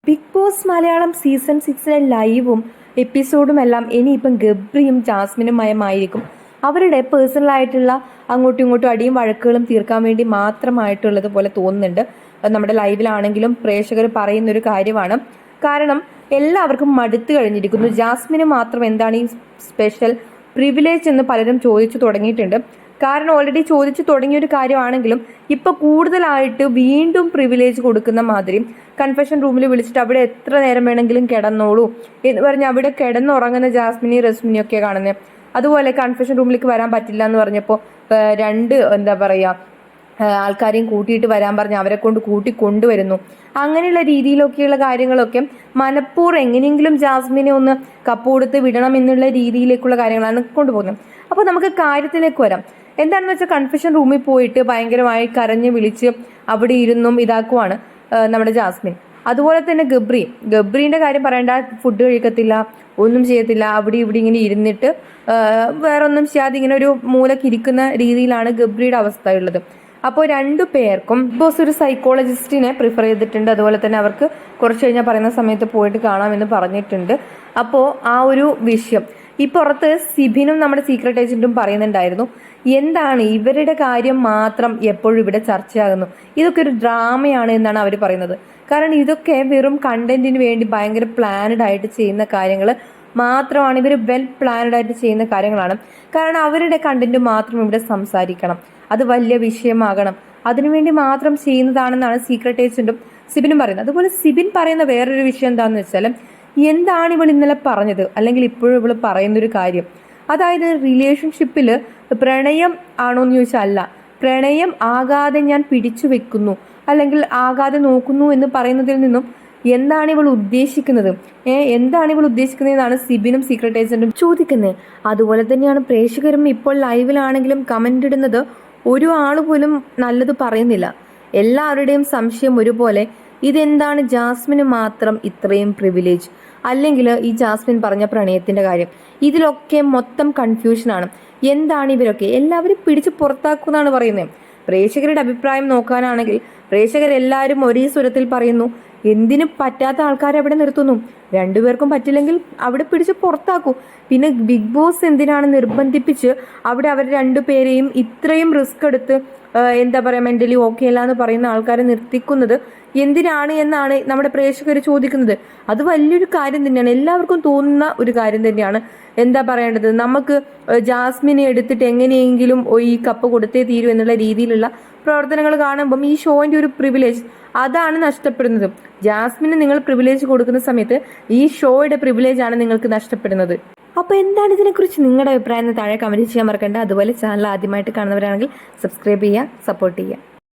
Big boss Malayalam season 6 ലൈവും എപ്പിസോഡും എല്ലാം ഇനിയിപ്പം ഗബ്രിയും ജാസ്മിനുമയമായിരിക്കും. അവരുടെ പേഴ്സണലായിട്ടുള്ള അങ്ങോട്ടും ഇങ്ങോട്ടും അടിയും വഴക്കുകളും തീർക്കാൻ വേണ്ടി മാത്രമായിട്ടുള്ളത് പോലെ തോന്നുന്നുണ്ട്. നമ്മുടെ ലൈവിലാണെങ്കിലും പ്രേക്ഷകർ പറയുന്നൊരു കാര്യമാണ്. കാരണം എല്ലാവർക്കും മടുത്തു കഴിഞ്ഞിരിക്കുന്നു. ജാസ്മിന് മാത്രം എന്താണ് ഈ സ്പെഷ്യൽ പ്രിവിലേജ് എന്ന് പലരും ചോദിച്ചു തുടങ്ങിയിട്ടുണ്ട്. കാരണം ഓൾറെഡി ചോദിച്ചു തുടങ്ങിയൊരു കാര്യമാണെങ്കിലും ഇപ്പൊ കൂടുതലായിട്ട് വീണ്ടും പ്രിവിലേജ് കൊടുക്കുന്ന മാതിരി കൺഫെഷൻ റൂമിൽ വിളിച്ചിട്ട് അവിടെ എത്ര നേരം വേണമെങ്കിലും കിടന്നോളൂ എന്ന് പറഞ്ഞ് അവിടെ കിടന്നുറങ്ങുന്ന ജാസ്മിനി റസ്മിനിയൊക്കെ കാണുന്നത്. അതുപോലെ കൺഫെഷൻ റൂമിലേക്ക് വരാൻ പറ്റില്ല എന്ന് പറഞ്ഞപ്പോൾ രണ്ട് ആൾക്കാരെയും കൂട്ടിയിട്ട് വരാൻ പറഞ്ഞ് അവരെ കൊണ്ട് കൊണ്ടുവരുന്നു. അങ്ങനെയുള്ള രീതിയിലൊക്കെയുള്ള കാര്യങ്ങളൊക്കെ മനഃപൂർവ്വം എങ്ങനെയെങ്കിലും ജാസ്മിനെ ഒന്ന് കപ്പ് കൊടുത്ത് വിടണം എന്നുള്ള രീതിയിലേക്കുള്ള കാര്യങ്ങളാണ് കൊണ്ടുപോകുന്നത്. അപ്പോൾ നമുക്ക് കാര്യത്തിലേക്ക് വരാം. എന്താണെന്ന് വെച്ചാൽ കൺഫെഷൻ റൂമിൽ പോയിട്ട് ഭയങ്കരമായി കരഞ്ഞ് വിളിച്ച് അവിടെ ഇരുന്നും ഇതാക്കുവാണ് നമ്മുടെ ജാസ്മിൻ. അതുപോലെ തന്നെ ഗബ്രീൻ്റെ കാര്യം പറയേണ്ട. ഫുഡ് കഴിക്കത്തില്ല, ഒന്നും ചെയ്യത്തില്ല, അവിടെ ഇവിടെ ഇങ്ങനെ ഇരുന്നിട്ട് വേറെ ഒന്നും ചെയ്യാതെ ഇങ്ങനെ ഒരു മൂലക്കിരിക്കുന്ന രീതിയിലാണ് ഗബ്രിയുടെ അവസ്ഥയുള്ളത്. അപ്പോൾ രണ്ടു പേർക്കും ബിഗ് ബോസ് ഒരു സൈക്കോളജിസ്റ്റിനെ പ്രിഫർ ചെയ്തിട്ടുണ്ട്. അതുപോലെ തന്നെ അവർക്ക് കുറച്ച് കഴിഞ്ഞാൽ പറയുന്ന സമയത്ത് പോയിട്ട് കാണാമെന്ന് പറഞ്ഞിട്ടുണ്ട്. അപ്പോൾ ആ ഒരു വിഷയം ഈ പുറത്ത് സിബിനും നമ്മുടെ സീക്രട്ട് ഏജന്റും പറയുന്നുണ്ടായിരുന്നു, എന്താണ് ഇവരുടെ കാര്യം മാത്രം എപ്പോഴും ഇവിടെ ചർച്ചയാകുന്നു, ഇതൊക്കെ ഒരു ഡ്രാമയാണ് എന്നാണ് അവർ പറയുന്നത്. കാരണം ഇതൊക്കെ വെറും കണ്ടന്റിന് വേണ്ടി ഭയങ്കര പ്ലാനഡ് ആയിട്ട് ചെയ്യുന്ന കാര്യങ്ങൾ മാത്രമാണ്. ഇവർ വെൽ പ്ലാനഡ് ആയിട്ട് ചെയ്യുന്ന കാര്യങ്ങളാണ്. കാരണം അവരുടെ കണ്ടന്റ് മാത്രം ഇവിടെ സംസാരിക്കണം, അത് വലിയ വിഷയമാകണം, അതിനുവേണ്ടി മാത്രം ചെയ്യുന്നതാണെന്നാണ് സീക്രട്ട് ഏജന്റും സിബിനും പറയുന്നത്. അതുപോലെ സിബിൻ പറയുന്ന വേറൊരു വിഷയം എന്താണെന്ന് വെച്ചാൽ, എന്താണ് ഇവൾ ഇന്നലെ പറഞ്ഞത്, അല്ലെങ്കിൽ ഇപ്പോഴും ഇവൾ പറയുന്നൊരു കാര്യം, അതായത് റിലേഷൻഷിപ്പിൽ പ്രണയം ആണോ എന്ന് ചോദിച്ചാൽ അല്ല, പ്രണയം ആകാതെ ഞാൻ പിടിച്ചു വെക്കുന്നു അല്ലെങ്കിൽ ആകാതെ നോക്കുന്നു എന്ന് പറയുന്നതിൽ നിന്നും എന്താണ് ഇവൾ ഉദ്ദേശിക്കുന്നത്, എന്താണ് ഇവൾ ഉദ്ദേശിക്കുന്നതെന്നാണ് സിബിനും സീക്രട്ട് ഏജന്റും ചോദിക്കുന്നത്. അതുപോലെ തന്നെയാണ് പ്രേക്ഷകരും ഇപ്പോൾ ലൈവിലാണെങ്കിലും കമന്റ് ഇടുന്നത്. ഒരു ആൾ പോലും നല്ലത് പറയുന്നില്ല. എല്ലാവരുടെയും സംശയം ഒരുപോലെ, ഇതെന്താണ് ജാസ്മിന് മാത്രം ഇത്രയും പ്രിവിലേജ്, അല്ലെങ്കിൽ ഈ ജാസ്മിൻ പറഞ്ഞ പ്രണയത്തിന്റെ കാര്യം, ഇതിലൊക്കെ മൊത്തം കൺഫ്യൂഷനാണ്. എന്താണ് ഇവരൊക്കെ എല്ലാവരും പിടിച്ച് പുറത്താക്കുമെന്നാണ് പറയുന്നത്. പ്രേക്ഷകരുടെ അഭിപ്രായം നോക്കാനാണെങ്കിൽ പ്രേക്ഷകരെല്ലാവരും ഒരേ സ്വരത്തിൽ പറയുന്നു, എന്തിനും പറ്റാത്ത ആൾക്കാരെ അവിടെ നിർത്തുന്നു, രണ്ടുപേർക്കും പറ്റില്ലെങ്കിൽ അവിടെ പിടിച്ച് പുറത്താക്കൂ. പിന്നെ ബിഗ് ബോസ് എന്തിനാണ് നിർബന്ധിപ്പിച്ച് അവിടെ അവർ രണ്ടുപേരെയും ഇത്രയും റിസ്ക് എടുത്ത് മെന്റലി ഓക്കെ അല്ല എന്ന് പറയുന്ന ആൾക്കാരെ നിർത്തിക്കുന്നത് എന്തിനാണ് എന്നാണ് നമ്മുടെ പ്രേക്ഷകർ ചോദിക്കുന്നത്. അത് വലിയൊരു കാര്യം തന്നെയാണ്, എല്ലാവർക്കും തോന്നുന്ന ഒരു കാര്യം തന്നെയാണ്. നമുക്ക് ജാസ്മിനെ എടുത്തിട്ട് എങ്ങനെയെങ്കിലും ഈ കപ്പ് കൊടുത്തേ തീരൂ എന്നുള്ള രീതിയിലുള്ള പ്രവർത്തനങ്ങൾ കാണുമ്പം ഈ ഷോന്റെ ഒരു പ്രിവിലേജ് അതാണ് നഷ്ടപ്പെടുന്നത്. ജാസ്മിന് നിങ്ങൾ പ്രിവിലേജ് കൊടുക്കുന്ന സമയത്ത് ഈ ഷോയുടെ പ്രിവിലേജ് ആണ് നിങ്ങൾക്ക് നഷ്ടപ്പെടുന്നത്. അപ്പോൾ എന്താണ് ഇതിനെക്കുറിച്ച് നിങ്ങളുടെ അഭിപ്രായം താഴെ കമന്റ് ചെയ്യാൻ മറക്കണ്ട. അതുപോലെ ചാനൽ ആദ്യമായിട്ട് കാണുന്നവരാണെങ്കിൽ സബ്സ്ക്രൈബ് ചെയ്യുക, സപ്പോർട്ട് ചെയ്യുക.